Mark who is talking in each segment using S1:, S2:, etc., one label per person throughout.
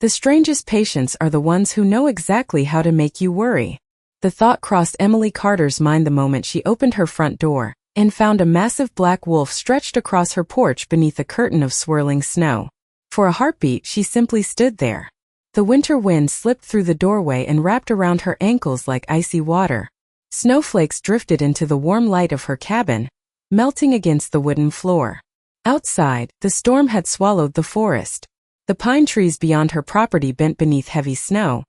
S1: The strangest patients are the ones who know exactly how to make you worry. The thought crossed Emily Carter's mind the moment she opened her front door and found a massive black wolf stretched across her porch beneath a curtain of swirling snow. For a heartbeat, she simply stood there. The winter wind slipped through the doorway and wrapped around her ankles like icy water. Snowflakes drifted into the warm light of her cabin, melting against the wooden floor. Outside, the storm had swallowed the forest. The pine trees beyond her property bent beneath heavy snow,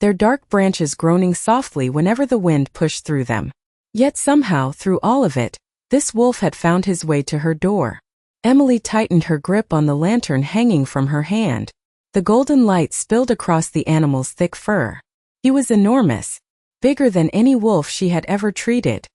S1: their dark branches groaning softly whenever the wind pushed through them. Yet somehow, through all of it, this wolf had found his way to her door. Emily tightened her grip on the lantern hanging from her hand. The golden light spilled across the animal's thick fur. He was enormous, bigger than any wolf she had ever treated.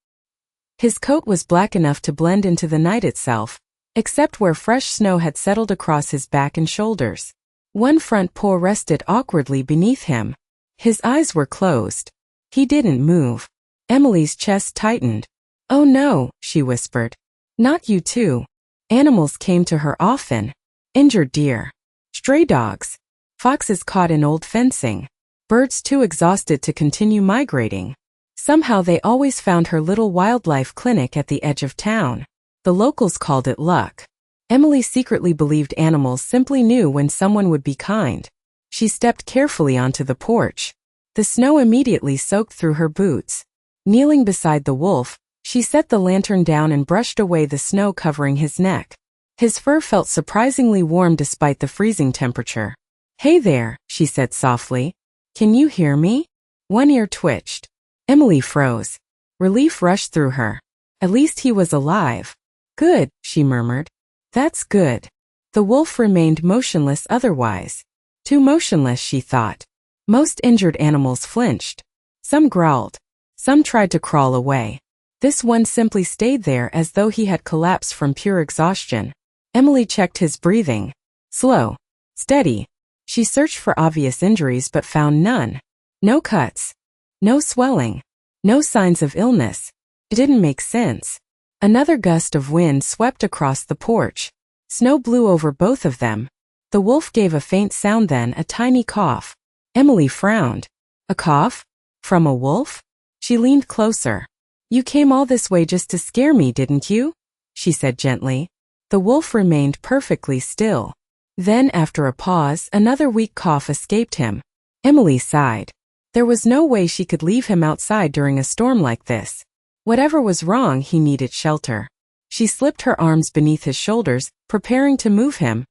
S1: His coat was black enough to blend into the night itself, except where fresh snow had settled across his back and shoulders. One front paw rested awkwardly beneath him. His eyes were closed. He didn't move. Emily's chest tightened. "Oh no," she whispered. "Not you too." Animals came to her often. Injured deer. Stray dogs. Foxes caught in old fencing. Birds too exhausted to continue migrating. Somehow they always found her little wildlife clinic at the edge of town. The locals called it luck. Emily secretly believed animals simply knew when someone would be kind. She stepped carefully onto the porch. The snow immediately soaked through her boots. Kneeling beside the wolf, she set the lantern down and brushed away the snow covering his neck. His fur felt surprisingly warm despite the freezing temperature. "Hey there," she said softly. "Can you hear me?" One ear twitched. Emily froze. Relief rushed through her. At least he was alive. "Good," she murmured. "That's good." The wolf remained motionless otherwise. Too motionless, she thought. Most injured animals flinched. Some growled. Some tried to crawl away. This one simply stayed there as though he had collapsed from pure exhaustion. Emily checked his breathing. Slow. Steady. She searched for obvious injuries but found none. No cuts. No swelling. No signs of illness. It didn't make sense. Another gust of wind swept across the porch. Snow blew over both of them. The wolf gave a faint sound, then a tiny cough. Emily frowned. A cough? From a wolf? She leaned closer. "You came all this way just to scare me, didn't you?" she said gently. The wolf remained perfectly still. Then, after a pause, another weak cough escaped him. Emily sighed. There was no way she could leave him outside during a storm like this. Whatever was wrong, he needed shelter. She slipped her arms beneath his shoulders, preparing to move him,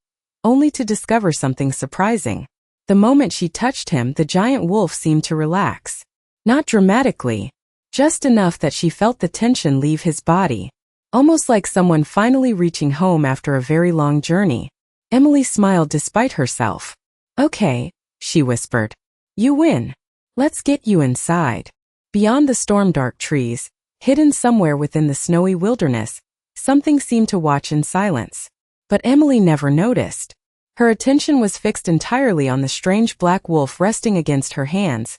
S1: only to discover something surprising. The moment she touched him, the giant wolf seemed to relax. Not dramatically, just enough that she felt the tension leave his body. Almost like someone finally reaching home after a very long journey. Emily smiled despite herself. "Okay," she whispered. "You win. Let's get you inside." Beyond the storm-dark trees, hidden somewhere within the snowy wilderness, something seemed to watch in silence. But Emily never noticed. Her attention was fixed entirely on the strange black wolf resting against her hands,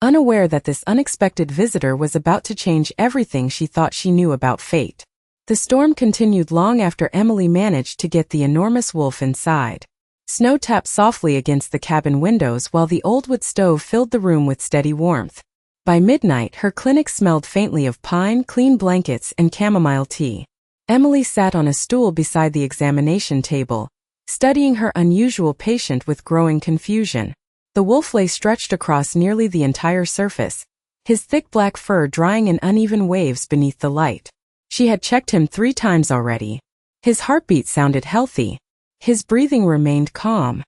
S1: unaware that this unexpected visitor was about to change everything she thought she knew about fate. The storm continued long after Emily managed to get the enormous wolf inside. Snow tapped softly against the cabin windows while the old wood stove filled the room with steady warmth. By midnight, her clinic smelled faintly of pine, clean blankets, and chamomile tea. Emily sat on a stool beside the examination table, studying her unusual patient with growing confusion. The wolf lay stretched across nearly the entire surface, his thick black fur drying in uneven waves beneath the light. She had checked him 3 times already. His heartbeat sounded healthy. His breathing remained calm.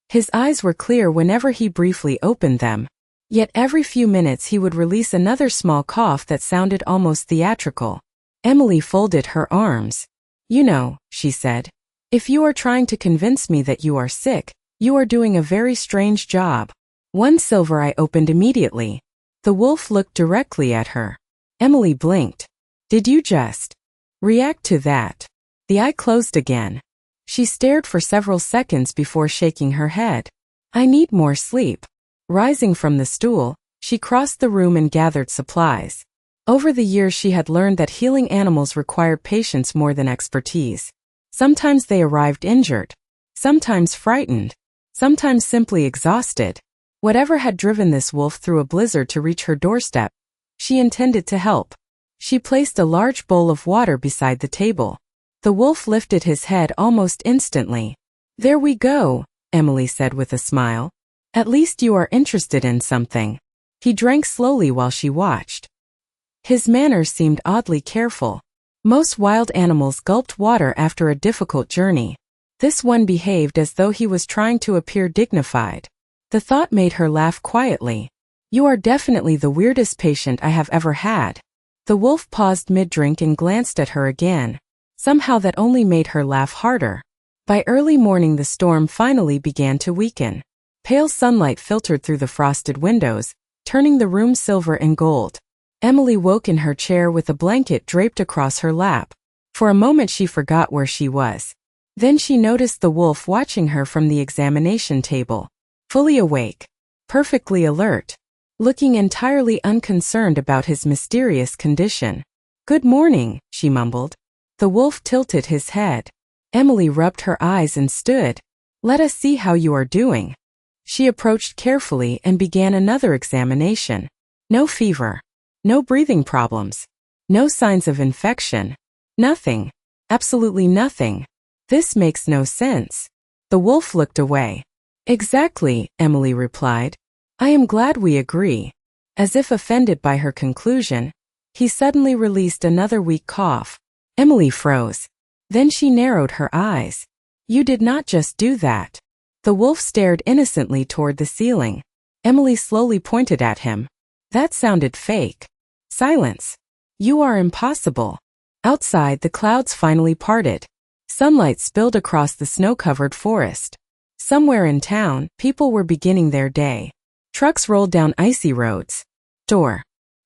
S1: His eyes were clear whenever he briefly opened them. Yet every few minutes he would release another small cough that sounded almost theatrical. Emily folded her arms. "You know," she said, "if you are trying to convince me that you are sick, you are doing a very strange job." One silver eye opened immediately. The wolf looked directly at her. Emily blinked. "Did you just react to that?" The eye closed again. She stared for several seconds before shaking her head. "I need more sleep." Rising from the stool, she crossed the room and gathered supplies. Over the years she had learned that healing animals required patience more than expertise. Sometimes they arrived injured. Sometimes frightened. sometimes simply exhausted. Whatever had driven this wolf through a blizzard to reach her doorstep, she intended to help. She placed a large bowl of water beside the table. The wolf lifted his head almost instantly. "There we go," Emily said with a smile. "At least you are interested in something." He drank slowly while she watched. His manners seemed oddly careful. Most wild animals gulped water after a difficult journey. This one behaved as though he was trying to appear dignified. The thought made her laugh quietly. "You are definitely the weirdest patient I have ever had." The wolf paused mid-drink and glanced at her again. Somehow that only made her laugh harder. By early morning the storm finally began to weaken. Pale sunlight filtered through the frosted windows, turning the room silver and gold. Emily woke in her chair with a blanket draped across her lap. For a moment she forgot where she was. Then she noticed the wolf watching her from the examination table. Fully awake. Perfectly alert. Looking entirely unconcerned about his mysterious condition. "Good morning," she mumbled. The wolf tilted his head. Emily rubbed her eyes and stood. "Let us see how you are doing." She approached carefully and began another examination. No fever. No breathing problems. No signs of infection. Nothing. Absolutely nothing. "This makes no sense." The wolf looked away. "Exactly," Emily replied. "I am glad we agree." As if offended by her conclusion, he suddenly released another weak cough. Emily froze. Then she narrowed her eyes. "You did not just do that." The wolf stared innocently toward the ceiling. Emily slowly pointed at him. "That sounded fake." Silence. "You are impossible." Outside, the clouds finally parted. Sunlight spilled across the snow-covered forest. Somewhere in town, people were beginning their day. Trucks rolled down icy roads.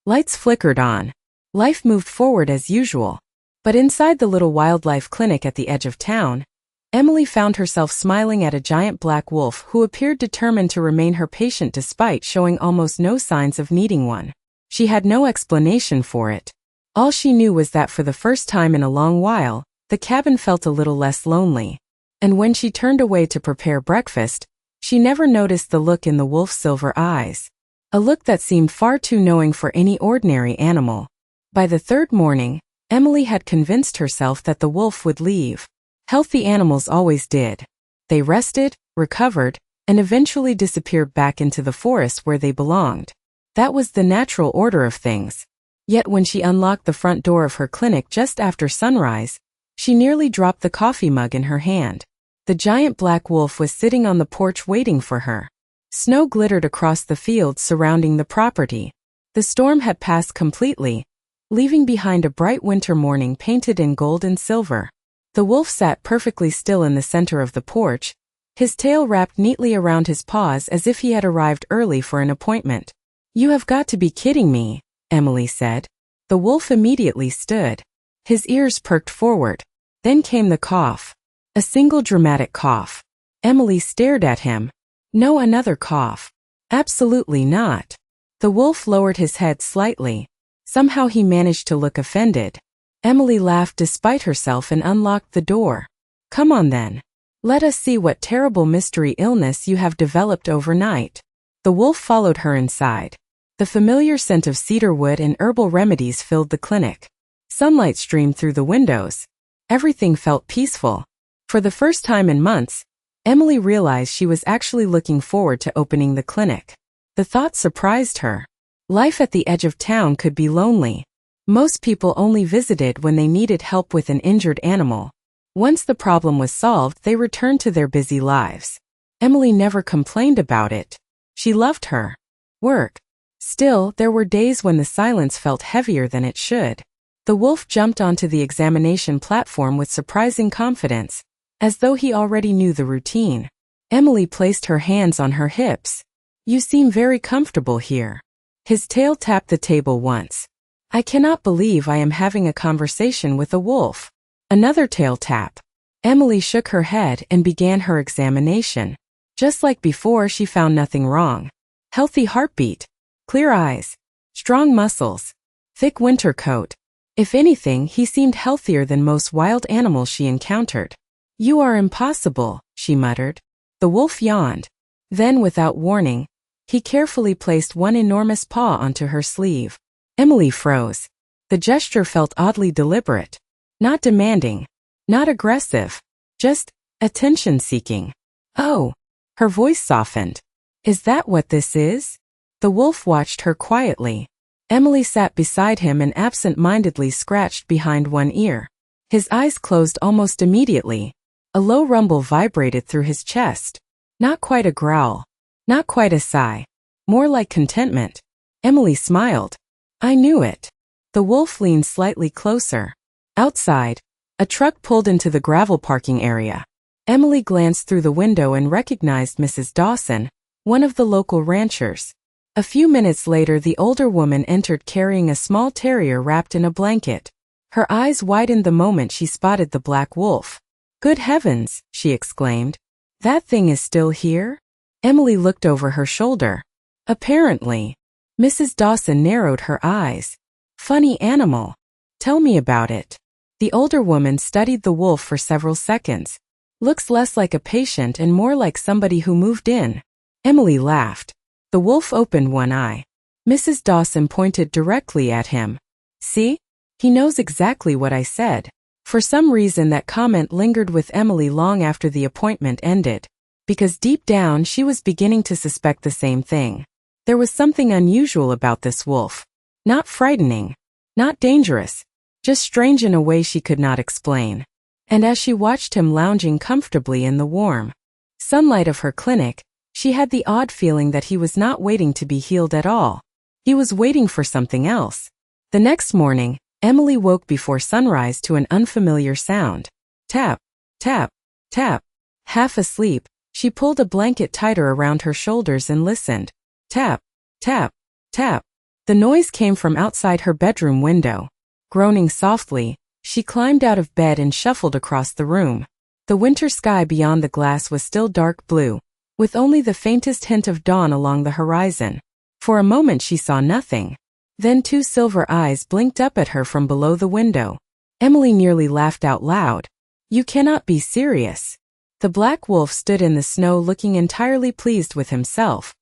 S1: Lights flickered on. Life moved forward as usual. But inside the little wildlife clinic at the edge of town, Emily found herself smiling at a giant black wolf who appeared determined to remain her patient despite showing almost no signs of needing one. She had no explanation for it. All she knew was that for the first time in a long while, the cabin felt a little less lonely. And when she turned away to prepare breakfast, she never noticed the look in the wolf's silver eyes. A look that seemed far too knowing for any ordinary animal. By the third morning, Emily had convinced herself that the wolf would leave. Healthy animals always did. They rested, recovered, and eventually disappeared back into the forest where they belonged. That was the natural order of things. Yet when she unlocked the front door of her clinic just after sunrise, she nearly dropped the coffee mug in her hand. The giant black wolf was sitting on the porch waiting for her. Snow glittered across the fields surrounding the property. The storm had passed completely, leaving behind a bright winter morning painted in gold and silver. The wolf sat perfectly still in the center of the porch, his tail wrapped neatly around his paws as if he had arrived early for an appointment. "You have got to be kidding me," Emily said. The wolf immediately stood. His ears perked forward. Then came the cough. A single dramatic cough. Emily stared at him. No, another cough. Absolutely not. The wolf lowered his head slightly. Somehow he managed to look offended. Emily laughed despite herself and unlocked the door. "Come on then. Let us see what terrible mystery illness you have developed overnight." The wolf followed her inside. The familiar scent of cedar wood and herbal remedies filled the clinic. Sunlight streamed through the windows. Everything felt peaceful. For the first time in months, Emily realized she was actually looking forward to opening the clinic. The thought surprised her. Life at the edge of town could be lonely. Most people only visited when they needed help with an injured animal. Once the problem was solved, they returned to their busy lives. Emily never complained about it. She loved her work. Still, there were days when the silence felt heavier than it should. The wolf jumped onto the examination platform with surprising confidence, as though he already knew the routine. Emily placed her hands on her hips. "You seem very comfortable here." His tail tapped the table once. "I cannot believe I am having a conversation with a wolf." Another tail tap. Emily shook her head and began her examination. Just like before, she found nothing wrong. Healthy heartbeat. Clear eyes. Strong muscles. Thick winter coat. If anything, he seemed healthier than most wild animals she encountered. "You are impossible," she muttered. The wolf yawned. Then, without warning, he carefully placed one enormous paw onto her sleeve. Emily froze. The gesture felt oddly deliberate. Not demanding. Not aggressive. Just attention-seeking. Oh. Her voice softened. Is that what this is? The wolf watched her quietly. Emily sat beside him and absent-mindedly scratched behind one ear. His eyes closed almost immediately. A low rumble vibrated through his chest. Not quite a growl. Not quite a sigh. More like contentment. Emily smiled. I knew it. The wolf leaned slightly closer. Outside, a truck pulled into the gravel parking area. Emily glanced through the window and recognized Mrs. Dawson, one of the local ranchers. A few minutes later, the older woman entered carrying a small terrier wrapped in a blanket. Her eyes widened the moment she spotted the black wolf. Good heavens, she exclaimed. That thing is still here? Emily looked over her shoulder. Apparently. Mrs. Dawson narrowed her eyes. Funny animal. Tell me about it. The older woman studied the wolf for several seconds. Looks less like a patient and more like somebody who moved in. Emily laughed. The wolf opened one eye. Mrs. Dawson pointed directly at him. See? He knows exactly what I said. For some reason that comment lingered with Emily long after the appointment ended. Because deep down she was beginning to suspect the same thing. There was something unusual about this wolf. Not frightening. Not dangerous. Just strange in a way she could not explain. And as she watched him lounging comfortably in the warm sunlight of her clinic, she had the odd feeling that he was not waiting to be healed at all. He was waiting for something else. The next morning, Emily woke before sunrise to an unfamiliar sound. Tap, tap, tap. Half asleep, she pulled a blanket tighter around her shoulders and listened. Tap, tap, tap. The noise came from outside her bedroom window. Groaning softly, she climbed out of bed and shuffled across the room. The winter sky beyond the glass was still dark blue, with only the faintest hint of dawn along the horizon. For a moment she saw nothing. Then two silver eyes blinked up at her from below the window. Emily nearly laughed out loud. You cannot be serious. The black wolf stood in the snow looking entirely pleased with himself.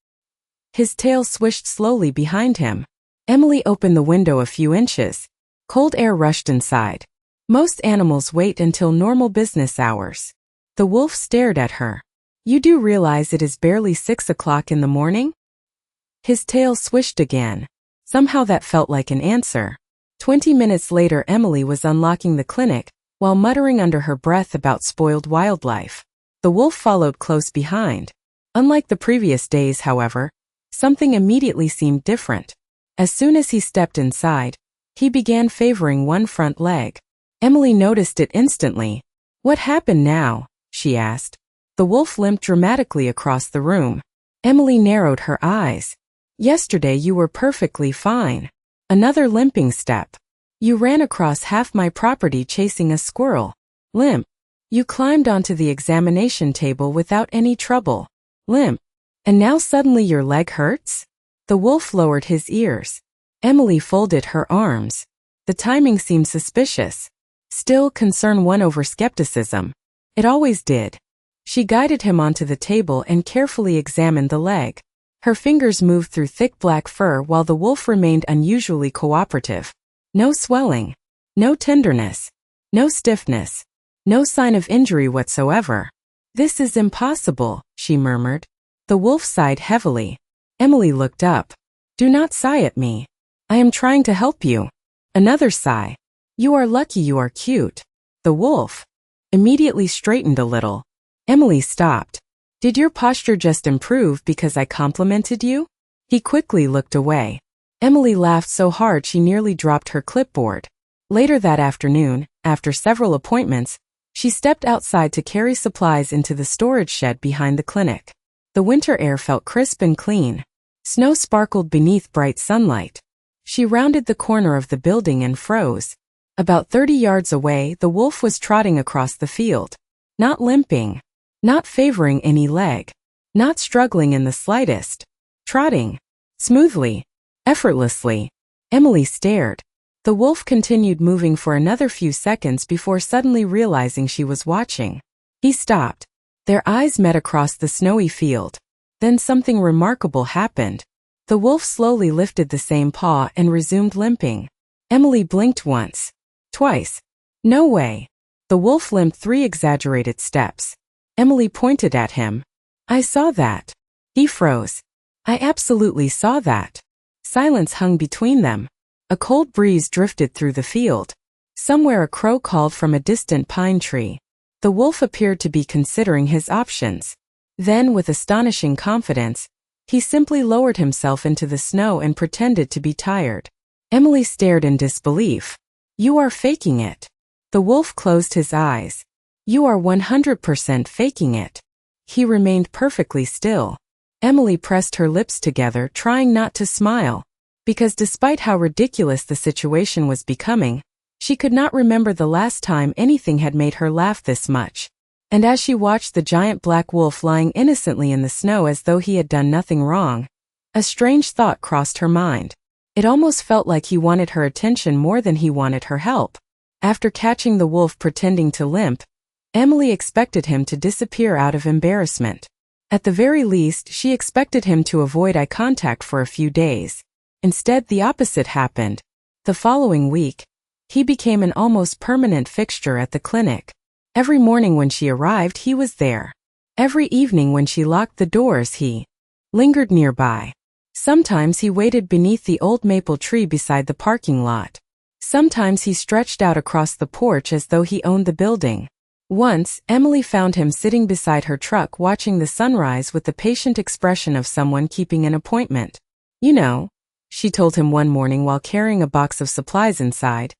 S1: His tail swished slowly behind him. Emily opened the window a few inches. Cold air rushed inside. Most animals wait until normal business hours. The wolf stared at her. You do realize it is barely 6 o'clock in the morning? His tail swished again. Somehow that felt like an answer. 20 minutes later, Emily was unlocking the clinic, while muttering under her breath about spoiled wildlife. The wolf followed close behind. Unlike the previous days, however, something immediately seemed different. As soon as he stepped inside, he began favoring one front leg. Emily noticed it instantly. What happened now? She asked. The wolf limped dramatically across the room. Emily narrowed her eyes. Yesterday you were perfectly fine. Another limping step. You ran across half my property chasing a squirrel. Limp. You climbed onto the examination table without any trouble. Limp. And now suddenly your leg hurts? The wolf lowered his ears. Emily folded her arms. The timing seemed suspicious. Still, concern won over skepticism. It always did. She guided him onto the table and carefully examined the leg. Her fingers moved through thick black fur while the wolf remained unusually cooperative. No swelling. No tenderness. No stiffness. No sign of injury whatsoever. This is impossible, she murmured. The wolf sighed heavily. Emily looked up. Do not sigh at me. I am trying to help you. Another sigh. You are lucky you are cute. The wolf immediately straightened a little. Emily stopped. Did your posture just improve because I complimented you? He quickly looked away. Emily laughed so hard she nearly dropped her clipboard. Later that afternoon, after several appointments, she stepped outside to carry supplies into the storage shed behind the clinic. The winter air felt crisp and clean. Snow sparkled beneath bright sunlight. She rounded the corner of the building and froze. About 30 yards away, the wolf was trotting across the field. Not limping. Not favoring any leg. Not struggling in the slightest. Trotting. Smoothly. Effortlessly. Emily stared. The wolf continued moving for another few seconds before suddenly realizing she was watching. He stopped. Their eyes met across the snowy field. Then something remarkable happened. The wolf slowly lifted the same paw and resumed limping. Emily blinked once. Twice. No way. The wolf limped 3 exaggerated steps. Emily pointed at him. I saw that. He froze. I absolutely saw that. Silence hung between them. A cold breeze drifted through the field. Somewhere a crow called from a distant pine tree. The wolf appeared to be considering his options. Then, with astonishing confidence, he simply lowered himself into the snow and pretended to be tired. Emily stared in disbelief. You are faking it. The wolf closed his eyes. You are 100% faking it. He remained perfectly still. Emily pressed her lips together, trying not to smile. Because despite how ridiculous the situation was becoming, she could not remember the last time anything had made her laugh this much. And as she watched the giant black wolf lying innocently in the snow as though he had done nothing wrong, a strange thought crossed her mind. It almost felt like he wanted her attention more than he wanted her help. After catching the wolf pretending to limp, Emily expected him to disappear out of embarrassment. At the very least, she expected him to avoid eye contact for a few days. Instead, the opposite happened. The following week, he became an almost permanent fixture at the clinic. Every morning when she arrived, he was there. Every evening when she locked the doors, he lingered nearby. Sometimes he waited beneath the old maple tree beside the parking lot. Sometimes he stretched out across the porch as though he owned the building. Once, Emily found him sitting beside her truck watching the sunrise with the patient expression of someone keeping an appointment. You know, she told him one morning while carrying a box of supplies inside,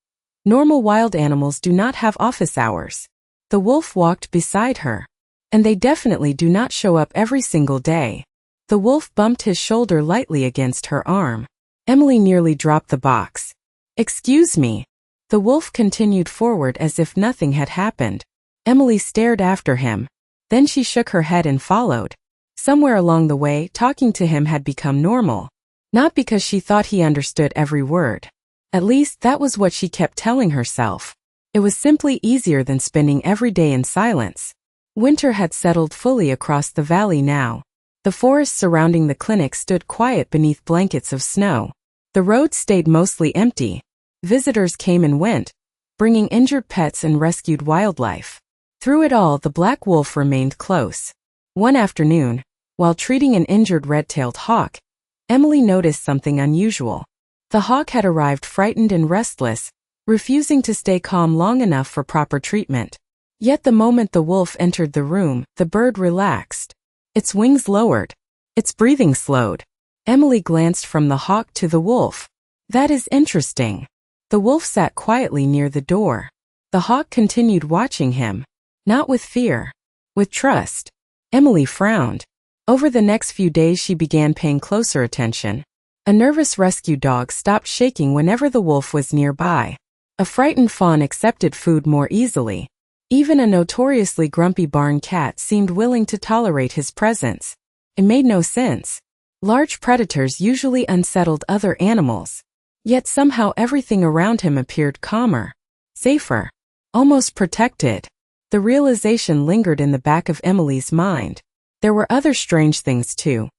S1: normal wild animals do not have office hours. The wolf walked beside her. And they definitely do not show up every single day. The wolf bumped his shoulder lightly against her arm. Emily nearly dropped the box. Excuse me. The wolf continued forward as if nothing had happened. Emily stared after him. Then she shook her head and followed. Somewhere along the way, talking to him had become normal. Not because she thought he understood every word. At least that was what she kept telling herself. It was simply easier than spending every day in silence. Winter had settled fully across the valley now. The forest surrounding the clinic stood quiet beneath blankets of snow. The roads stayed mostly empty. Visitors came and went, bringing injured pets and rescued wildlife. Through it all, the black wolf remained close. One afternoon, while treating an injured red-tailed hawk, Emily noticed something unusual. The hawk had arrived frightened and restless, refusing to stay calm long enough for proper treatment. Yet the moment the wolf entered the room, the bird relaxed. Its wings lowered. Its breathing slowed. Emily glanced from the hawk to the wolf. That is interesting. The wolf sat quietly near the door. The hawk continued watching him. Not with fear. With trust. Emily frowned. Over the next few days she began paying closer attention. A nervous rescue dog stopped shaking whenever the wolf was nearby. A frightened fawn accepted food more easily. Even a notoriously grumpy barn cat seemed willing to tolerate his presence. It made no sense. Large predators usually unsettled other animals. Yet somehow everything around him appeared calmer, safer, almost protected. The realization lingered in the back of Emily's mind. There were other strange things too.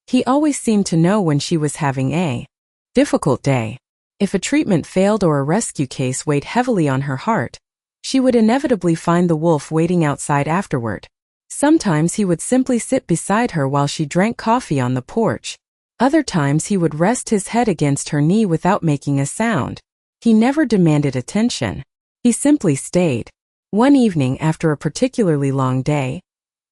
S1: He always seemed to know when she was having a difficult day. If a treatment failed or a rescue case weighed heavily on her heart, she would inevitably find the wolf waiting outside afterward. Sometimes he would simply sit beside her while she drank coffee on the porch. Other times he would rest his head against her knee without making a sound. He never demanded attention. He simply stayed. One evening after a particularly long day,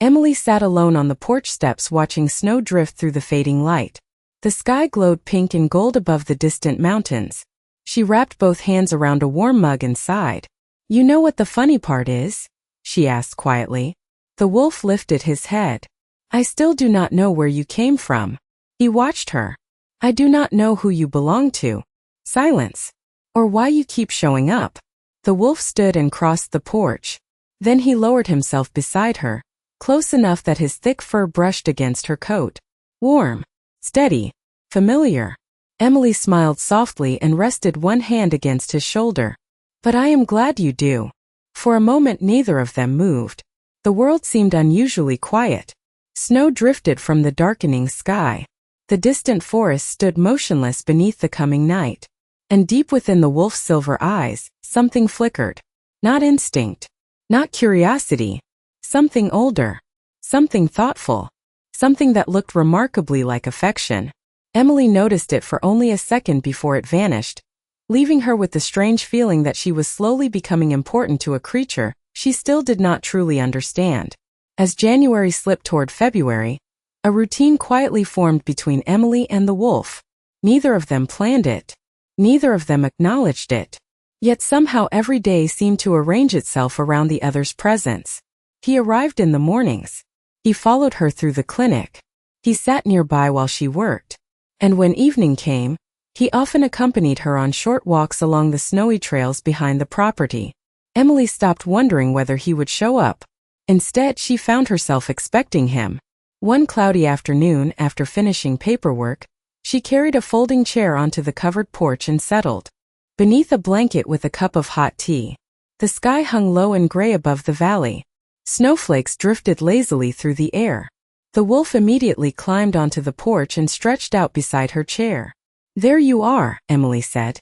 S1: Emily sat alone on the porch steps watching snow drift through the fading light. The sky glowed pink and gold above the distant mountains. She wrapped both hands around a warm mug and sighed. You know what the funny part is? She asked quietly. The wolf lifted his head. I still do not know where you came from. He watched her. I do not know who you belong to. Silence. Or why you keep showing up. The wolf stood and crossed the porch. Then he lowered himself beside her, close enough that his thick fur brushed against her coat. Warm. Steady. Familiar. Emily smiled softly and rested one hand against his shoulder. But I am glad you do. For a moment neither of them moved. The world seemed unusually quiet. Snow drifted from the darkening sky. The distant forest stood motionless beneath the coming night. And deep within the wolf's silver eyes, something flickered. Not instinct. Not curiosity. Something older. Something thoughtful. Something that looked remarkably like affection. Emily noticed it for only a second before it vanished, leaving her with the strange feeling that she was slowly becoming important to a creature she still did not truly understand. As January slipped toward February, a routine quietly formed between Emily and the wolf. Neither of them planned it. Neither of them acknowledged it. Yet somehow every day seemed to arrange itself around the other's presence. He arrived in the mornings. He followed her through the clinic. He sat nearby while she worked. And when evening came, he often accompanied her on short walks along the snowy trails behind the property. Emily stopped wondering whether he would show up. Instead, she found herself expecting him. One cloudy afternoon, after finishing paperwork, she carried a folding chair onto the covered porch and settled. Beneath a blanket with a cup of hot tea. The sky hung low and gray above the valley. Snowflakes drifted lazily through the air. The wolf immediately climbed onto the porch and stretched out beside her chair. "There you are," Emily said.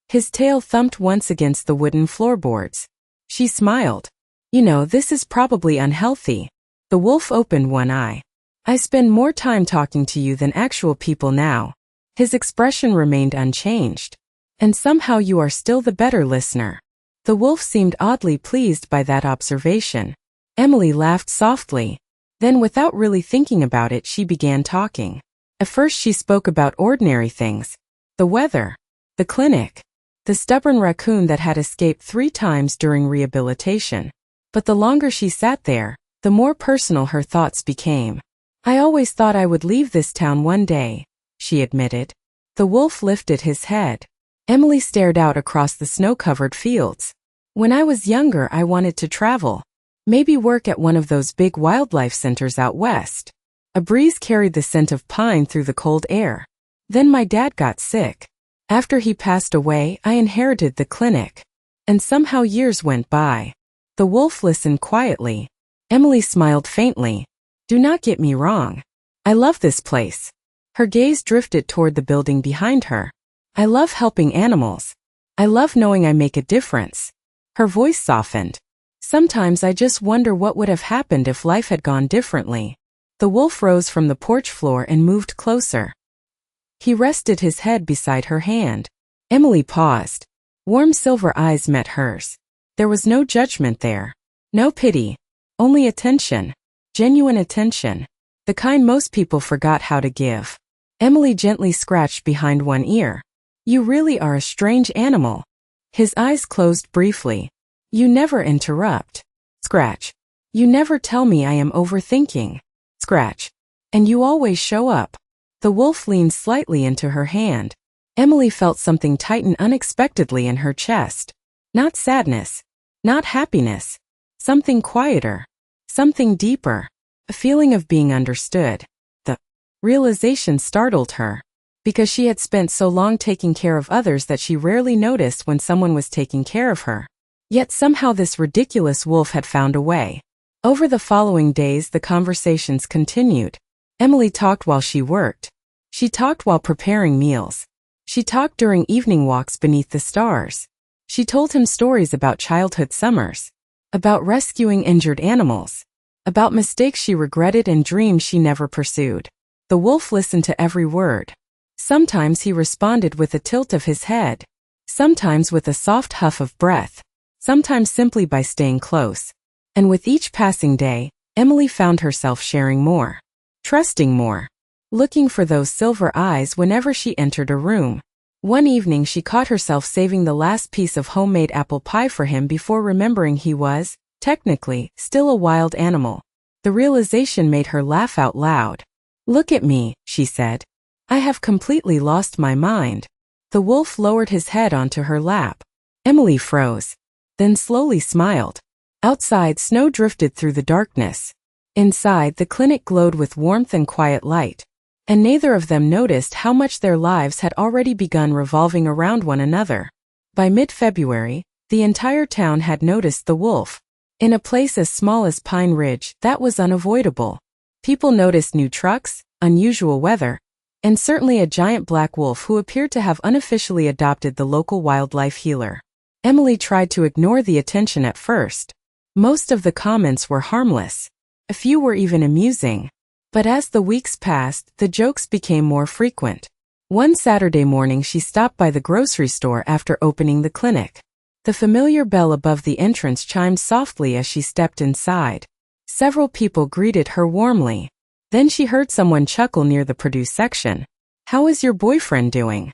S1: His tail thumped once against the wooden floorboards. She smiled. "You know, this is probably unhealthy." The wolf opened one eye. "I spend more time talking to you than actual people now." His expression remained unchanged. "And somehow you are still the better listener." The wolf seemed oddly pleased by that observation. Emily laughed softly. Then, without really thinking about it, she began talking. At first she spoke about ordinary things. The weather. The clinic. The stubborn raccoon that had escaped 3 times during rehabilitation. But the longer she sat there, the more personal her thoughts became. "I always thought I would leave this town one day," she admitted. The wolf lifted his head. Emily stared out across the snow-covered fields. "When I was younger, I wanted to travel. Maybe work at one of those big wildlife centers out west." A breeze carried the scent of pine through the cold air. "Then my dad got sick. After he passed away, I inherited the clinic. And somehow years went by." The wolf listened quietly. Emily smiled faintly. "Do not get me wrong. I love this place." Her gaze drifted toward the building behind her. "I love helping animals. I love knowing I make a difference." Her voice softened. "Sometimes I just wonder what would have happened if life had gone differently." The wolf rose from the porch floor and moved closer. He rested his head beside her hand. Emily paused. Warm silver eyes met hers. There was no judgment there. No pity. Only attention. Genuine attention. The kind most people forgot how to give. Emily gently scratched behind one ear. "You really are a strange animal." His eyes closed briefly. "You never interrupt." Scratch. "You never tell me I am overthinking." Scratch. "And you always show up." The wolf leaned slightly into her hand. Emily felt something tighten unexpectedly in her chest. Not sadness. Not happiness. Something quieter. Something deeper. A feeling of being understood. The realization startled her. Because she had spent so long taking care of others that she rarely noticed when someone was taking care of her. Yet somehow this ridiculous wolf had found a way. Over the following days the conversations continued. Emily talked while she worked. She talked while preparing meals. She talked during evening walks beneath the stars. She told him stories about childhood summers. About rescuing injured animals. About mistakes she regretted and dreams she never pursued. The wolf listened to every word. Sometimes he responded with a tilt of his head. Sometimes with a soft huff of breath. Sometimes simply by staying close. And with each passing day, Emily found herself sharing more. Trusting more. Looking for those silver eyes whenever she entered a room. One evening she caught herself saving the last piece of homemade apple pie for him before remembering he was, technically, still a wild animal. The realization made her laugh out loud. "Look at me," she said. "I have completely lost my mind." The wolf lowered his head onto her lap. Emily froze. Then slowly smiled. Outside, snow drifted through the darkness. Inside, the clinic glowed with warmth and quiet light. And neither of them noticed how much their lives had already begun revolving around one another. By mid-February, the entire town had noticed the wolf. In a place as small as Pine Ridge, that was unavoidable. People noticed new trucks, unusual weather, and certainly a giant black wolf who appeared to have unofficially adopted the local wildlife healer. Emily tried to ignore the attention at first. Most of the comments were harmless. A few were even amusing. But as the weeks passed, the jokes became more frequent. One Saturday morning she stopped by the grocery store after opening the clinic. The familiar bell above the entrance chimed softly as she stepped inside. Several people greeted her warmly. Then she heard someone chuckle near the produce section. "How is your boyfriend doing?"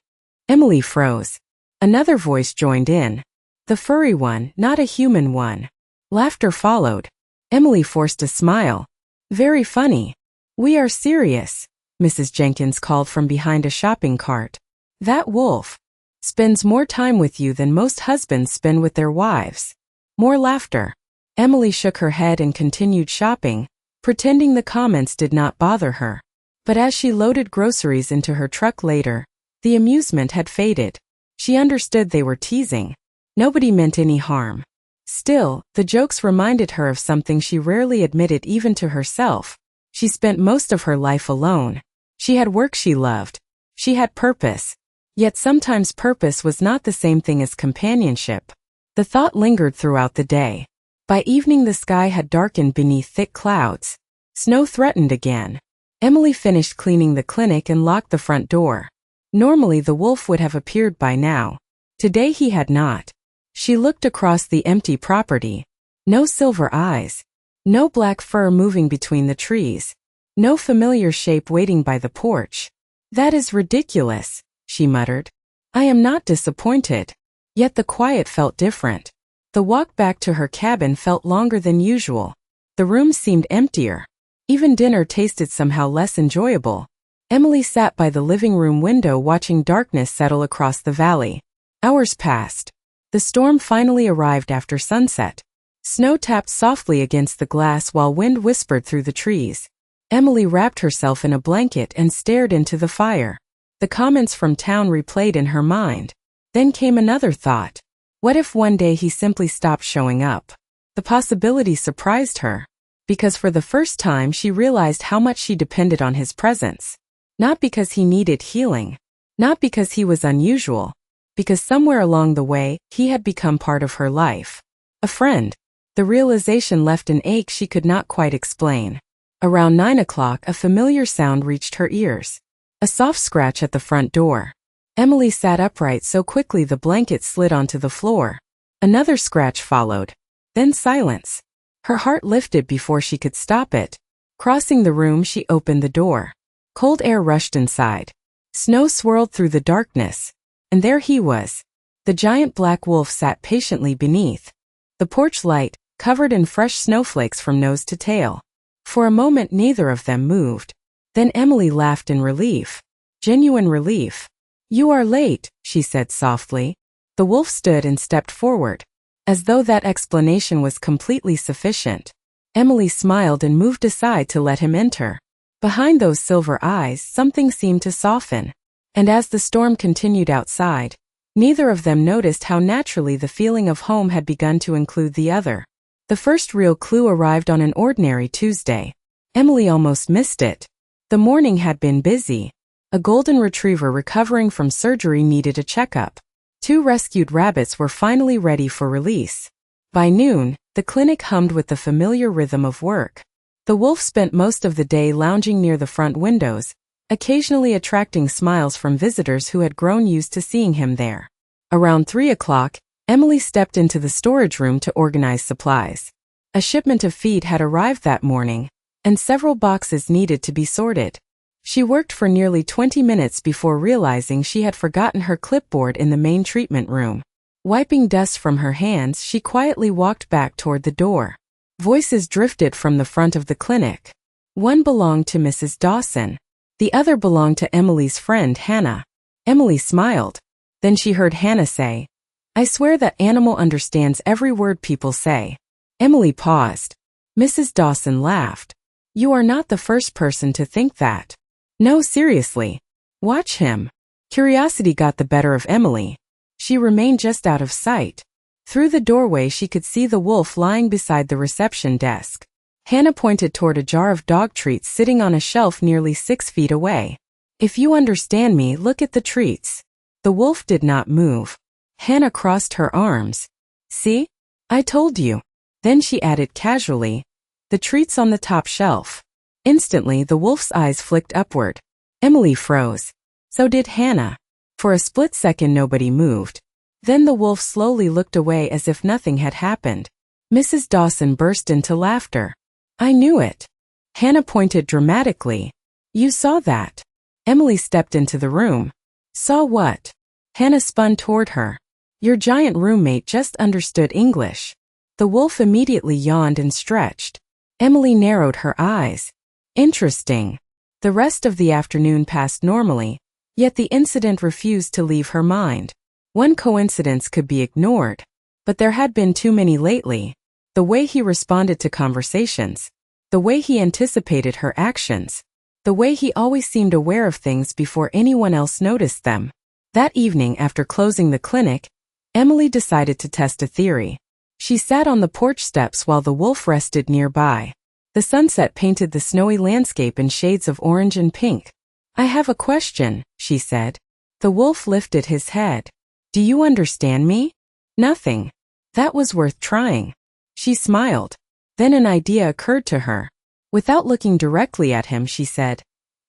S1: Emily froze. Another voice joined in. The furry one, not a human one. Laughter followed. Emily forced a smile. "Very funny." "We are serious," Mrs. Jenkins called from behind a shopping cart. "That wolf spends more time with you than most husbands spend with their wives." More laughter. Emily shook her head and continued shopping, pretending the comments did not bother her. But as she loaded groceries into her truck later, the amusement had faded. She understood they were teasing. Nobody meant any harm. Still, the jokes reminded her of something she rarely admitted even to herself. She spent most of her life alone. She had work she loved. She had purpose. Yet sometimes purpose was not the same thing as companionship. The thought lingered throughout the day. By evening the sky had darkened beneath thick clouds. Snow threatened again. Emily finished cleaning the clinic and locked the front door. Normally the wolf would have appeared by now. Today he had not. She looked across the empty property. No silver eyes. No black fur moving between the trees. No familiar shape waiting by the porch. "That is ridiculous," she muttered. "I am not disappointed." Yet the quiet felt different. The walk back to her cabin felt longer than usual. The room seemed emptier. Even dinner tasted somehow less enjoyable. Emily sat by the living room window watching darkness settle across the valley. Hours passed. The storm finally arrived after sunset. Snow tapped softly against the glass while wind whispered through the trees. Emily wrapped herself in a blanket and stared into the fire. The comments from town replayed in her mind. Then came another thought. What if one day he simply stopped showing up? The possibility surprised her, because for the first time she realized how much she depended on his presence. Not because he needed healing. Not because he was unusual. Because somewhere along the way, he had become part of her life. A friend. The realization left an ache she could not quite explain. Around 9 o'clock, a familiar sound reached her ears. A soft scratch at the front door. Emily sat upright so quickly the blanket slid onto the floor. Another scratch followed. Then silence. Her heart lifted before she could stop it. Crossing the room, she opened the door. Cold air rushed inside. Snow swirled through the darkness. And there he was. The giant black wolf sat patiently beneath. The porch light, covered in fresh snowflakes from nose to tail. For a moment neither of them moved. Then Emily laughed in relief. Genuine relief. "You are late," she said softly. The wolf stood and stepped forward. As though that explanation was completely sufficient. Emily smiled and moved aside to let him enter. Behind those silver eyes, something seemed to soften. And as the storm continued outside, neither of them noticed how naturally the feeling of home had begun to include the other. The first real clue arrived on an ordinary Tuesday. Emily almost missed it. The morning had been busy. A golden retriever recovering from surgery needed a checkup. 2 rescued rabbits were finally ready for release. By noon, the clinic hummed with the familiar rhythm of work. The wolf spent most of the day lounging near the front windows, occasionally attracting smiles from visitors who had grown used to seeing him there. Around 3 o'clock, Emily stepped into the storage room to organize supplies. A shipment of feed had arrived that morning, and several boxes needed to be sorted. She worked for nearly 20 minutes before realizing she had forgotten her clipboard in the main treatment room. Wiping dust from her hands, she quietly walked back toward the door. Voices drifted from the front of the clinic. One belonged to Mrs. Dawson. The other belonged to Emily's friend, Hannah. Emily smiled. Then she heard Hannah say, "I swear that animal understands every word people say." Emily paused. Mrs. Dawson laughed. "You are not the first person to think that." "No, seriously. Watch him." Curiosity got the better of Emily. She remained just out of sight. Through the doorway she could see the wolf lying beside the reception desk. Hannah pointed toward a jar of dog treats sitting on a shelf nearly 6 feet away. "If you understand me, look at the treats." The wolf did not move. Hannah crossed her arms. "See? I told you." Then she added casually, "The treats on the top shelf." Instantly the wolf's eyes flicked upward. Emily froze. So did Hannah. For a split second nobody moved. Then the wolf slowly looked away as if nothing had happened. Mrs. Dawson burst into laughter. "I knew it." Hannah pointed dramatically. "You saw that." Emily stepped into the room. "Saw what?" Hannah spun toward her. "Your giant roommate just understood English." The wolf immediately yawned and stretched. Emily narrowed her eyes. Interesting. The rest of the afternoon passed normally, yet the incident refused to leave her mind. One coincidence could be ignored, but there had been too many lately. The way he responded to conversations, the way he anticipated her actions, the way he always seemed aware of things before anyone else noticed them. That evening, after closing the clinic, Emily decided to test a theory. She sat on the porch steps while the wolf rested nearby. The sunset painted the snowy landscape in shades of orange and pink. "I have a question," she said. The wolf lifted his head. "Do you understand me?" "Nothing." "That was worth trying." She smiled. Then an idea occurred to her. Without looking directly at him, she said,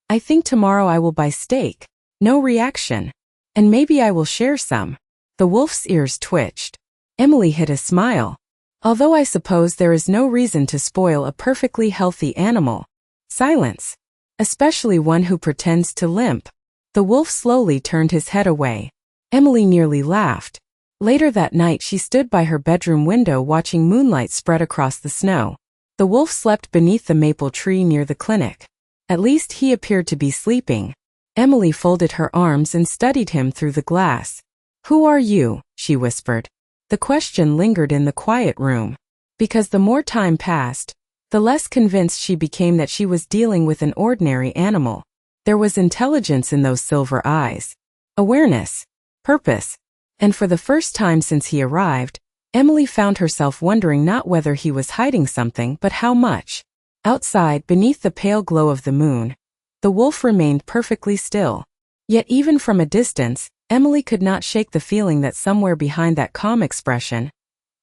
S1: "I think tomorrow I will buy steak." No reaction. "And maybe I will share some." The wolf's ears twitched. Emily hid a smile. "Although I suppose there is no reason to spoil a perfectly healthy animal." Silence. Especially one who pretends to limp. The wolf slowly turned his head away. Emily nearly laughed. Later that night she stood by her bedroom window watching moonlight spread across the snow. The wolf slept beneath the maple tree near the clinic. At least he appeared to be sleeping. Emily folded her arms and studied him through the glass. "Who are you?" she whispered. The question lingered in the quiet room. Because the more time passed, the less convinced she became that she was dealing with an ordinary animal. There was intelligence in those silver eyes. Awareness. Purpose. And for the first time since he arrived, Emily found herself wondering not whether he was hiding something but how much. Outside, beneath the pale glow of the moon, the wolf remained perfectly still. Yet even from a distance, Emily could not shake the feeling that somewhere behind that calm expression,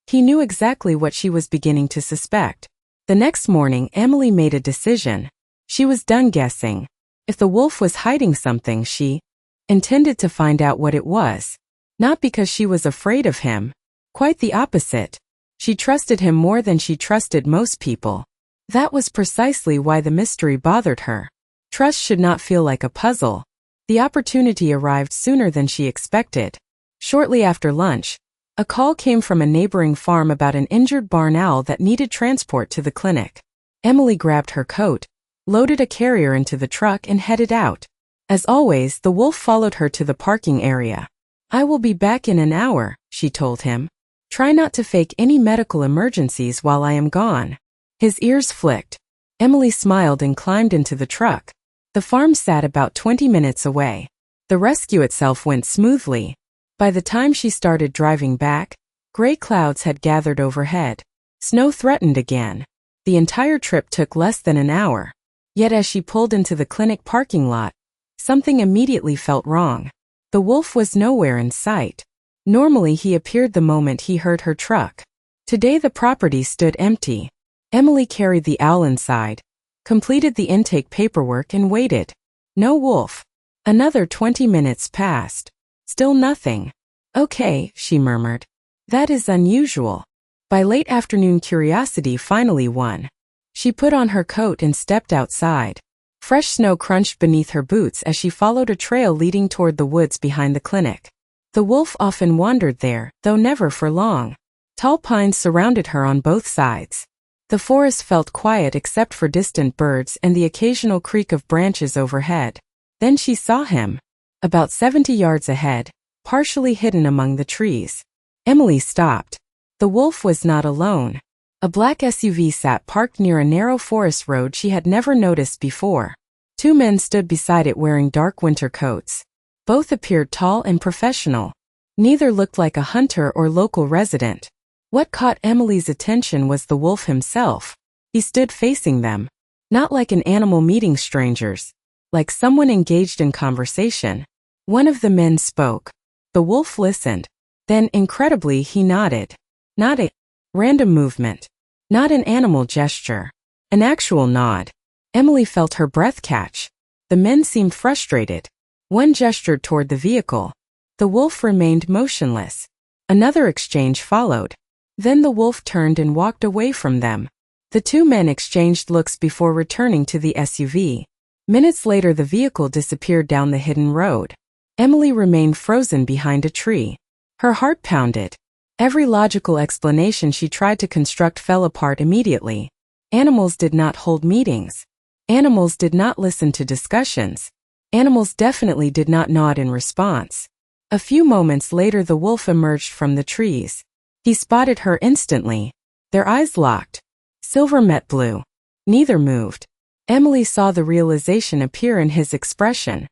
S1: he knew exactly what she was beginning to suspect. The next morning, Emily made a decision. She was done guessing. If the wolf was hiding something, she intended to find out what it was. Not because she was afraid of him. Quite the opposite. She trusted him more than she trusted most people. That was precisely why the mystery bothered her. Trust should not feel like a puzzle. The opportunity arrived sooner than she expected. Shortly after lunch, a call came from a neighboring farm about an injured barn owl that needed transport to the clinic. Emily grabbed her coat, loaded a carrier into the truck and headed out. As always, the wolf followed her to the parking area. "I will be back in an hour," she told him. "Try not to fake any medical emergencies while I am gone." His ears flicked. Emily smiled and climbed into the truck. The farm sat about 20 minutes away. The rescue itself went smoothly. By the time she started driving back, gray clouds had gathered overhead. Snow threatened again. The entire trip took less than an hour. Yet as she pulled into the clinic parking lot, something immediately felt wrong. The wolf was nowhere in sight. Normally he appeared the moment he heard her truck. Today the property stood empty. Emily carried the owl inside, completed the intake paperwork and waited. No wolf. Another 20 minutes passed. Still nothing. "Okay," she murmured. "That is unusual." By late afternoon curiosity finally won. She put on her coat and stepped outside. Fresh snow crunched beneath her boots as she followed a trail leading toward the woods behind the clinic. The wolf often wandered there, though never for long. Tall pines surrounded her on both sides. The forest felt quiet except for distant birds and the occasional creak of branches overhead. Then she saw him. About 70 yards ahead, partially hidden among the trees. Emily stopped. The wolf was not alone. A black SUV sat parked near a narrow forest road she had never noticed before. 2 men stood beside it wearing dark winter coats. Both appeared tall and professional. Neither looked like a hunter or local resident. What caught Emily's attention was the wolf himself. He stood facing them, not like an animal meeting strangers, like someone engaged in conversation. One of the men spoke. The wolf listened. Then, incredibly, he nodded. Not a random movement. Not an animal gesture. An actual nod. Emily felt her breath catch. The men seemed frustrated. One gestured toward the vehicle. The wolf remained motionless. Another exchange followed. Then the wolf turned and walked away from them. The two men exchanged looks before returning to the SUV. Minutes later, the vehicle disappeared down the hidden road. Emily remained frozen behind a tree. Her heart pounded. Every logical explanation she tried to construct fell apart immediately. Animals did not hold meetings. Animals did not listen to discussions. Animals definitely did not nod in response. A few moments later, the wolf emerged from the trees. He spotted her instantly. Their eyes locked. Silver met blue. Neither moved. Emily saw the realization appear in his expression.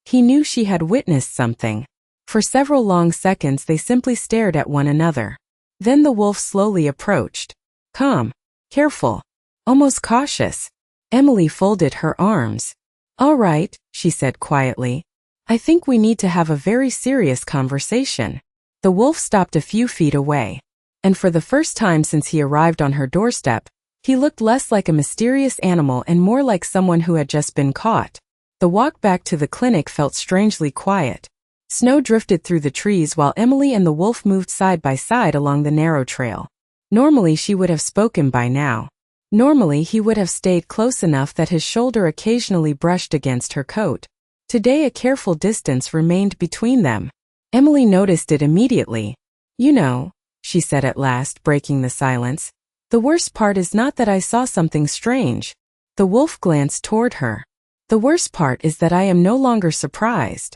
S1: He knew she had witnessed something. For several long seconds they simply stared at one another. Then the wolf slowly approached. Calm. Careful. Almost cautious. Emily folded her arms. All right, she said quietly. I think we need to have a very serious conversation. The wolf stopped a few feet away. And for the first time since he arrived on her doorstep, he looked less like a mysterious animal and more like someone who had just been caught. The walk back to the clinic felt strangely quiet. Snow drifted through the trees while Emily and the wolf moved side by side along the narrow trail. Normally she would have spoken by now. Normally he would have stayed close enough that his shoulder occasionally brushed against her coat. Today a careful distance remained between them. Emily noticed it immediately. You know, she said at last, breaking the silence. The worst part is not that I saw something strange. The wolf glanced toward her. The worst part is that I am no longer surprised.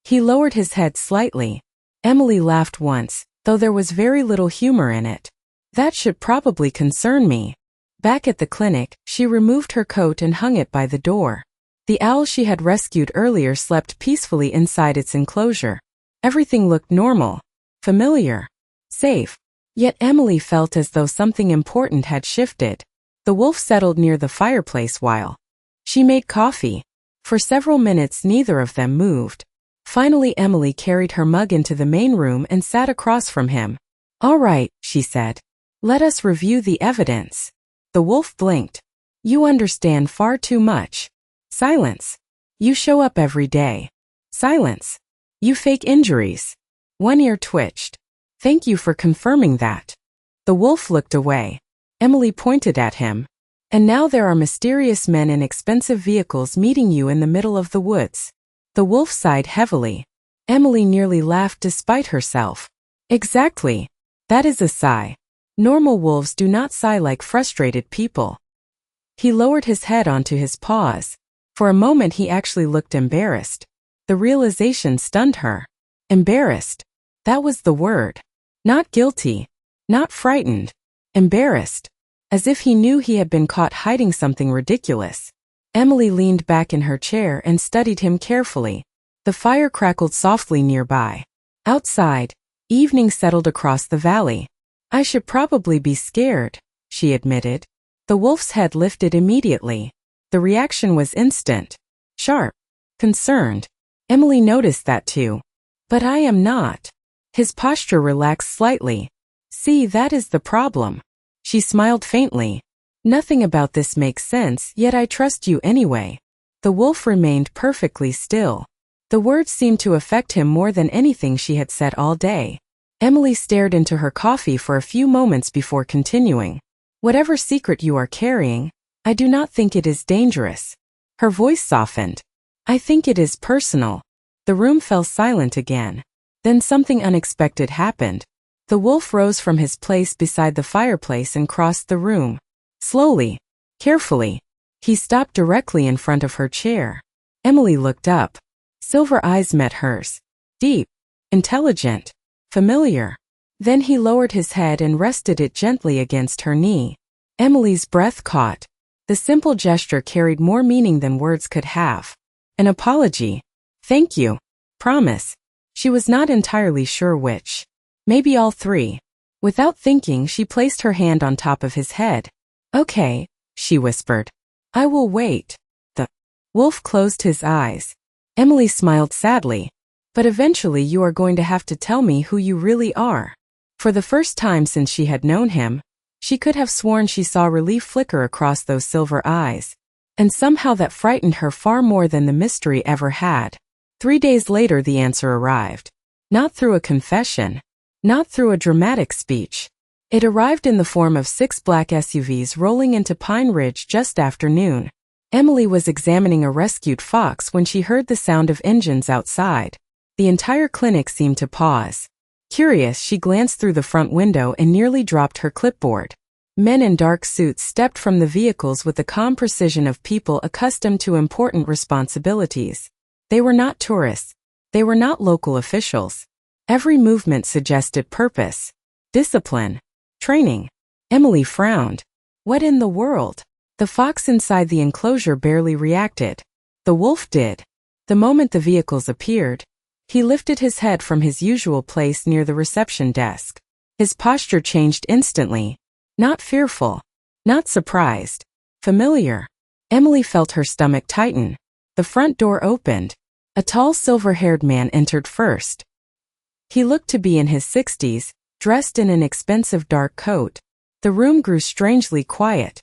S1: He lowered his head slightly. Emily laughed once, though there was very little humor in it. That should probably concern me. Back at the clinic, she removed her coat and hung it by the door. The owl she had rescued earlier slept peacefully inside its enclosure. Everything looked normal, familiar, safe. Yet Emily felt as though something important had shifted. The wolf settled near the fireplace while she made coffee. For several minutes neither of them moved. Finally Emily carried her mug into the main room and sat across from him. All right, she said. Let us review the evidence. The wolf blinked. You understand far too much. Silence. You show up every day. Silence. You fake injuries. One ear twitched. Thank you for confirming that. The wolf looked away. Emily pointed at him. And now there are mysterious men in expensive vehicles meeting you in the middle of the woods. The wolf sighed heavily. Emily nearly laughed despite herself. Exactly. That is a sigh. Normal wolves do not sigh like frustrated people. He lowered his head onto his paws. For a moment he actually looked embarrassed. The realization stunned her. Embarrassed. That was the word. Not guilty. Not frightened. Embarrassed. As if he knew he had been caught hiding something ridiculous. Emily leaned back in her chair and studied him carefully. The fire crackled softly nearby. Outside, evening settled across the valley. I should probably be scared, she admitted. The wolf's head lifted immediately. The reaction was instant. Sharp. Concerned. Emily noticed that too. But I am not. His posture relaxed slightly. See, that is the problem. She smiled faintly. Nothing about this makes sense, yet I trust you anyway. The wolf remained perfectly still. The words seemed to affect him more than anything she had said all day. Emily stared into her coffee for a few moments before continuing. Whatever secret you are carrying, I do not think it is dangerous. Her voice softened. I think it is personal. The room fell silent again. Then something unexpected happened. The wolf rose from his place beside the fireplace and crossed the room. Slowly, carefully. He stopped directly in front of her chair. Emily looked up. Silver eyes met hers. Deep, intelligent, familiar. Then he lowered his head and rested it gently against her knee. Emily's breath caught. The simple gesture carried more meaning than words could have. An apology. Thank you. Promise. She was not entirely sure which. Maybe all three. Without thinking, she placed her hand on top of his head. Okay, she whispered. I will wait. The wolf closed his eyes. Emily smiled sadly. But eventually you are going to have to tell me who you really are. For the first time since she had known him, she could have sworn she saw relief flicker across those silver eyes. And somehow that frightened her far more than the mystery ever had. 3 days later the answer arrived. Not through a confession. Not through a dramatic speech. It arrived in the form of 6 black SUVs rolling into Pine Ridge just after noon. Emily was examining a rescued fox when she heard the sound of engines outside. The entire clinic seemed to pause. Curious, she glanced through the front window and nearly dropped her clipboard. Men in dark suits stepped from the vehicles with the calm precision of people accustomed to important responsibilities. They were not tourists. They were not local officials. Every movement suggested purpose, discipline, training. Emily frowned. What in the world? The fox inside the enclosure barely reacted. The wolf did. The moment the vehicles appeared, he lifted his head from his usual place near the reception desk. His posture changed instantly. Not fearful. Not surprised. Familiar. Emily felt her stomach tighten. The front door opened. A tall silver-haired man entered first. He looked to be in his 60s, dressed in an expensive dark coat. The room grew strangely quiet.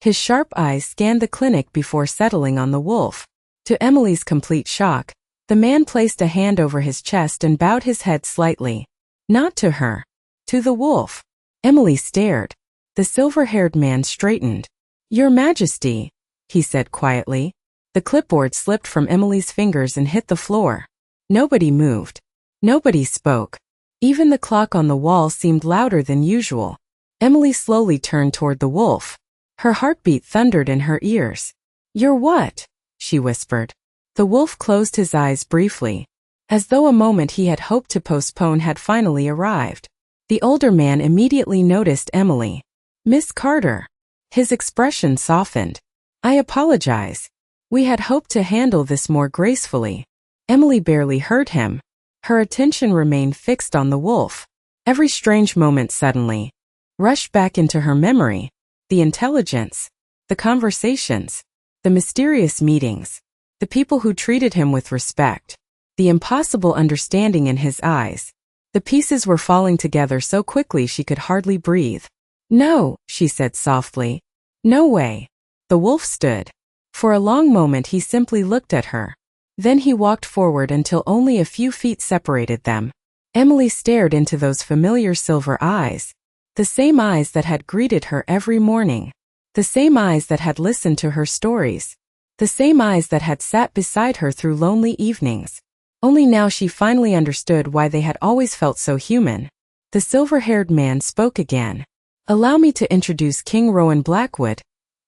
S1: His sharp eyes scanned the clinic before settling on the wolf. To Emily's complete shock, the man placed a hand over his chest and bowed his head slightly. Not to her. To the wolf. Emily stared. The silver-haired man straightened. Your Majesty, he said quietly. The clipboard slipped from Emily's fingers and hit the floor. Nobody moved. Nobody spoke. Even the clock on the wall seemed louder than usual. Emily slowly turned toward the wolf. Her heartbeat thundered in her ears. You're what? She whispered. The wolf closed his eyes briefly, as though a moment he had hoped to postpone had finally arrived. The older man immediately noticed Emily. Miss Carter. His expression softened. I apologize. We had hoped to handle this more gracefully. Emily barely heard him. Her attention remained fixed on the wolf. Every strange moment suddenly rushed back into her memory. The intelligence, the conversations, the mysterious meetings, the people who treated him with respect, the impossible understanding in his eyes. The pieces were falling together so quickly she could hardly breathe. No, she said softly. No way. The wolf stood. For a long moment he simply looked at her. Then he walked forward until only a few feet separated them. Emily stared into those familiar silver eyes. The same eyes that had greeted her every morning. The same eyes that had listened to her stories. The same eyes that had sat beside her through lonely evenings. Only now she finally understood why they had always felt so human. The silver-haired man spoke again. Allow me to introduce King Rowan Blackwood,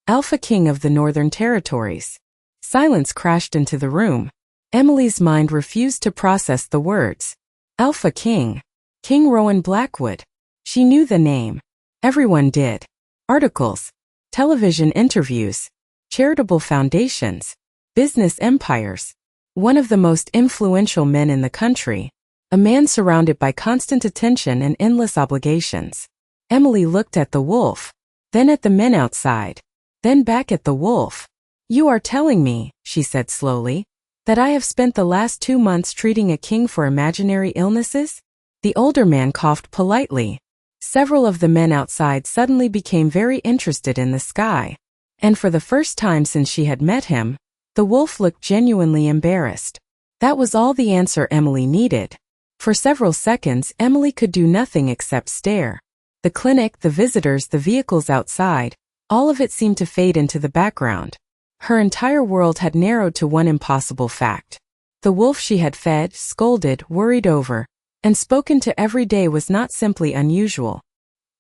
S1: Alpha King of the Northern Territories. Silence crashed into the room. Emily's mind refused to process the words. Alpha King. King Rowan Blackwood. She knew the name. Everyone did. Articles. Television interviews. Charitable foundations. Business empires. One of the most influential men in the country. A man surrounded by constant attention and endless obligations. Emily looked at the wolf. Then at the men outside. Then back at the wolf. You are telling me, she said slowly, that I have spent the last 2 months treating a king for imaginary illnesses? The older man coughed politely. Several of the men outside suddenly became very interested in the sky. And for the first time since she had met him, the wolf looked genuinely embarrassed. That was all the answer Emily needed. For several seconds, Emily could do nothing except stare. The clinic, the visitors, the vehicles outside, all of it seemed to fade into the background. Her entire world had narrowed to one impossible fact. The wolf she had fed, scolded, worried over, and spoken to every day was not simply unusual.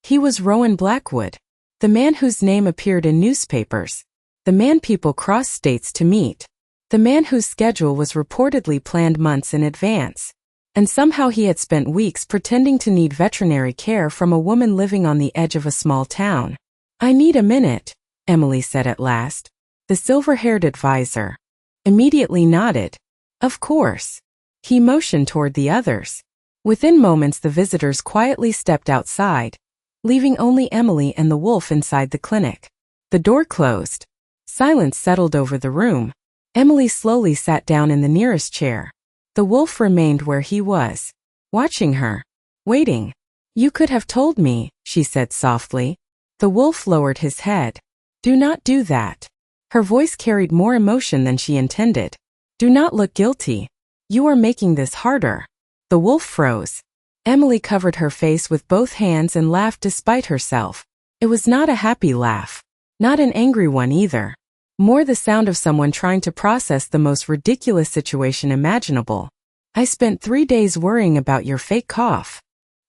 S1: He was Rowan Blackwood, the man whose name appeared in newspapers, the man people crossed states to meet, the man whose schedule was reportedly planned months in advance. And somehow he had spent weeks pretending to need veterinary care from a woman living on the edge of a small town. I need a minute, Emily said at last. The silver-haired advisor immediately nodded. Of course. He motioned toward the others. Within moments the visitors quietly stepped outside, leaving only Emily and the wolf inside the clinic. The door closed. Silence settled over the room. Emily slowly sat down in the nearest chair. The wolf remained where he was, watching her, waiting. "You could have told me," she said softly. The wolf lowered his head. "Do not do that." Her voice carried more emotion than she intended. "Do not look guilty. You are making this harder." The wolf froze. Emily covered her face with both hands and laughed despite herself. It was not a happy laugh. Not an angry one either. More the sound of someone trying to process the most ridiculous situation imaginable. "I spent 3 days worrying about your fake cough."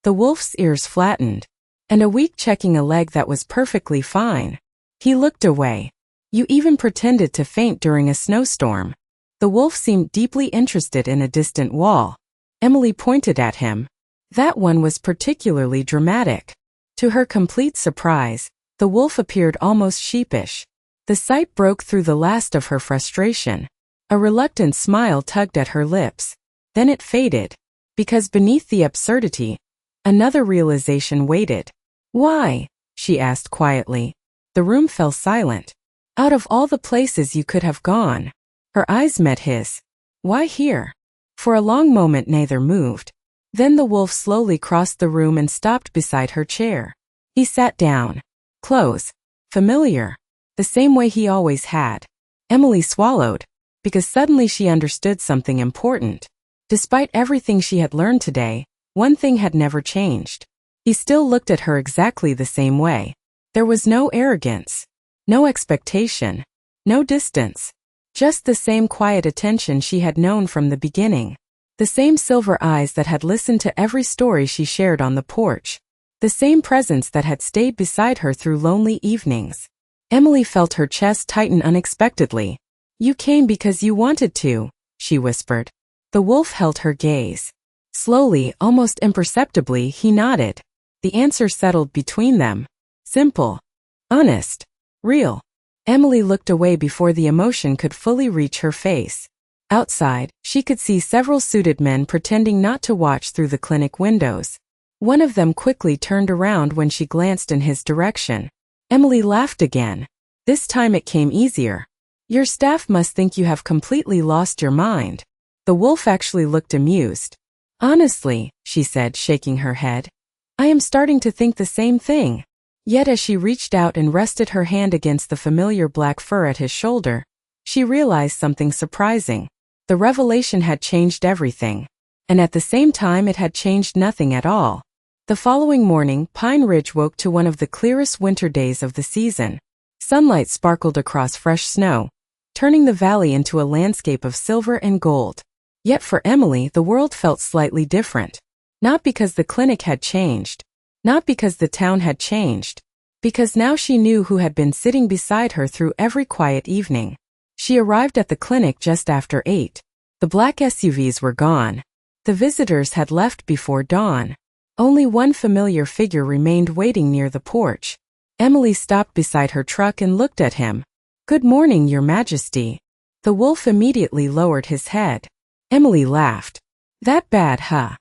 S1: The wolf's ears flattened. "And a week checking a leg that was perfectly fine." He looked away. "You even pretended to faint during a snowstorm." The wolf seemed deeply interested in a distant wall. Emily pointed at him. "That one was particularly dramatic." To her complete surprise, the wolf appeared almost sheepish. The sight broke through the last of her frustration. A reluctant smile tugged at her lips. Then it faded. Because beneath the absurdity, another realization waited. "Why?" she asked quietly. The room fell silent. "Out of all the places you could have gone." Her eyes met his. "Why here?" For a long moment neither moved. Then the wolf slowly crossed the room and stopped beside her chair. He sat down. Close. Familiar. The same way he always had. Emily swallowed, because suddenly she understood something important. Despite everything she had learned today, one thing had never changed. He still looked at her exactly the same way. There was no arrogance, no expectation, no distance. Just the same quiet attention she had known from the beginning. The same silver eyes that had listened to every story she shared on the porch. The same presence that had stayed beside her through lonely evenings. Emily felt her chest tighten unexpectedly. "You came because you wanted to," she whispered. The wolf held her gaze. Slowly, almost imperceptibly, he nodded. The answer settled between them. Simple. Honest. Real. Emily looked away before the emotion could fully reach her face. Outside, she could see several suited men pretending not to watch through the clinic windows. One of them quickly turned around when she glanced in his direction. Emily laughed again. This time it came easier. "Your staff must think you have completely lost your mind." The wolf actually looked amused. "Honestly," she said, shaking her head, "I am starting to think the same thing." Yet as she reached out and rested her hand against the familiar black fur at his shoulder, she realized something surprising. The revelation had changed everything. And at the same time it had changed nothing at all. The following morning, Pine Ridge woke to one of the clearest winter days of the season. Sunlight sparkled across fresh snow, turning the valley into a landscape of silver and gold. Yet for Emily, the world felt slightly different. Not because the clinic had changed. Not because the town had changed. Because now she knew who had been sitting beside her through every quiet evening. She arrived at the clinic just after 8. The black SUVs were gone. The visitors had left before dawn. Only one familiar figure remained waiting near the porch. Emily stopped beside her truck and looked at him. "Good morning, Your Majesty." The wolf immediately lowered his head. Emily laughed. "That bad, huh?"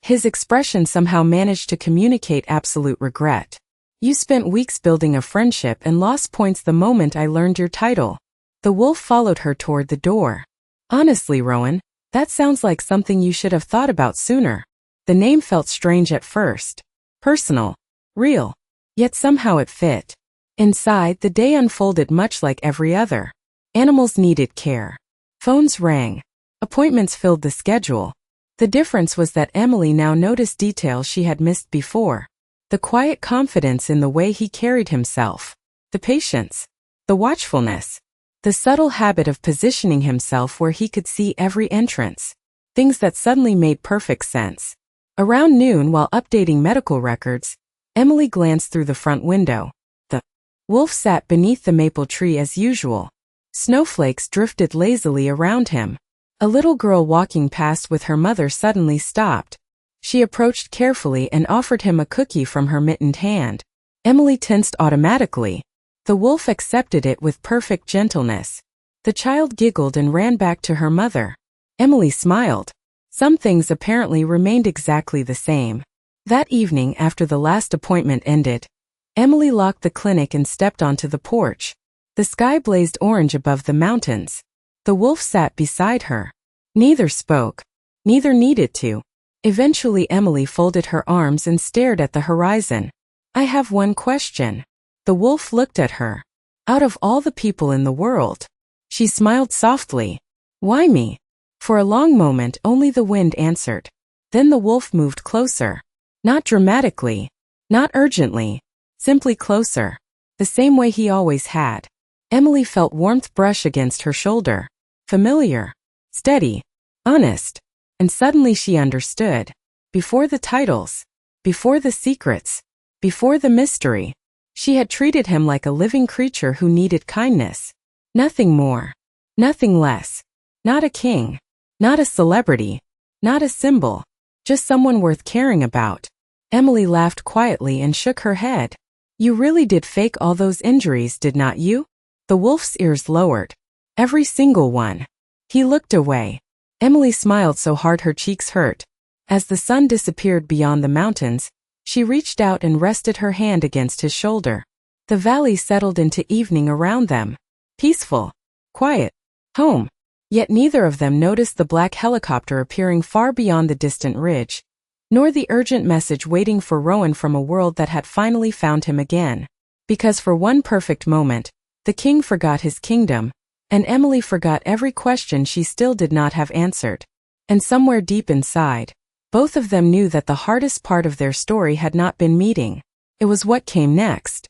S1: His expression somehow managed to communicate absolute regret. "You spent weeks building a friendship and lost points the moment I learned your title." The wolf followed her toward the door. "Honestly, Rowan, that sounds like something you should have thought about sooner." The name felt strange at first. Personal. Real. Yet somehow it fit. Inside, the day unfolded much like every other. Animals needed care. Phones rang. Appointments filled the schedule. The difference was that Emily now noticed details she had missed before. The quiet confidence in the way he carried himself. The patience. The watchfulness. The subtle habit of positioning himself where he could see every entrance. Things that suddenly made perfect sense. Around noon, while updating medical records, Emily glanced through the front window. The wolf sat beneath the maple tree as usual. Snowflakes drifted lazily around him. A little girl walking past with her mother suddenly stopped. She approached carefully and offered him a cookie from her mittened hand. Emily tensed automatically. The wolf accepted it with perfect gentleness. The child giggled and ran back to her mother. Emily smiled. Some things apparently remained exactly the same. That evening, after the last appointment ended, Emily locked the clinic and stepped onto the porch. The sky blazed orange above the mountains. The wolf sat beside her. Neither spoke. Neither needed to. Eventually Emily folded her arms and stared at the horizon. "I have one question." The wolf looked at her. "Out of all the people in the world." She smiled softly. "Why me?" For a long moment only the wind answered. Then the wolf moved closer. Not dramatically. Not urgently. Simply closer. The same way he always had. Emily felt warmth brush against her shoulder. Familiar. Steady. Honest. And suddenly she understood. Before the titles. Before the secrets. Before the mystery. She had treated him like a living creature who needed kindness. Nothing more. Nothing less. Not a king. Not a celebrity. Not a symbol. Just someone worth caring about. Emily laughed quietly and shook her head. "You really did fake all those injuries, did not you?" The wolf's ears lowered. Every single one. He looked away. Emily smiled so hard her cheeks hurt. As the sun disappeared beyond the mountains, she reached out and rested her hand against his shoulder. The valley settled into evening around them. Peaceful. Quiet. Home. Yet neither of them noticed the black helicopter appearing far beyond the distant ridge, nor the urgent message waiting for Rowan from a world that had finally found him again. Because for one perfect moment, the king forgot his kingdom, and Emily forgot every question she still did not have answered. And somewhere deep inside, both of them knew that the hardest part of their story had not been meeting. It was what came next.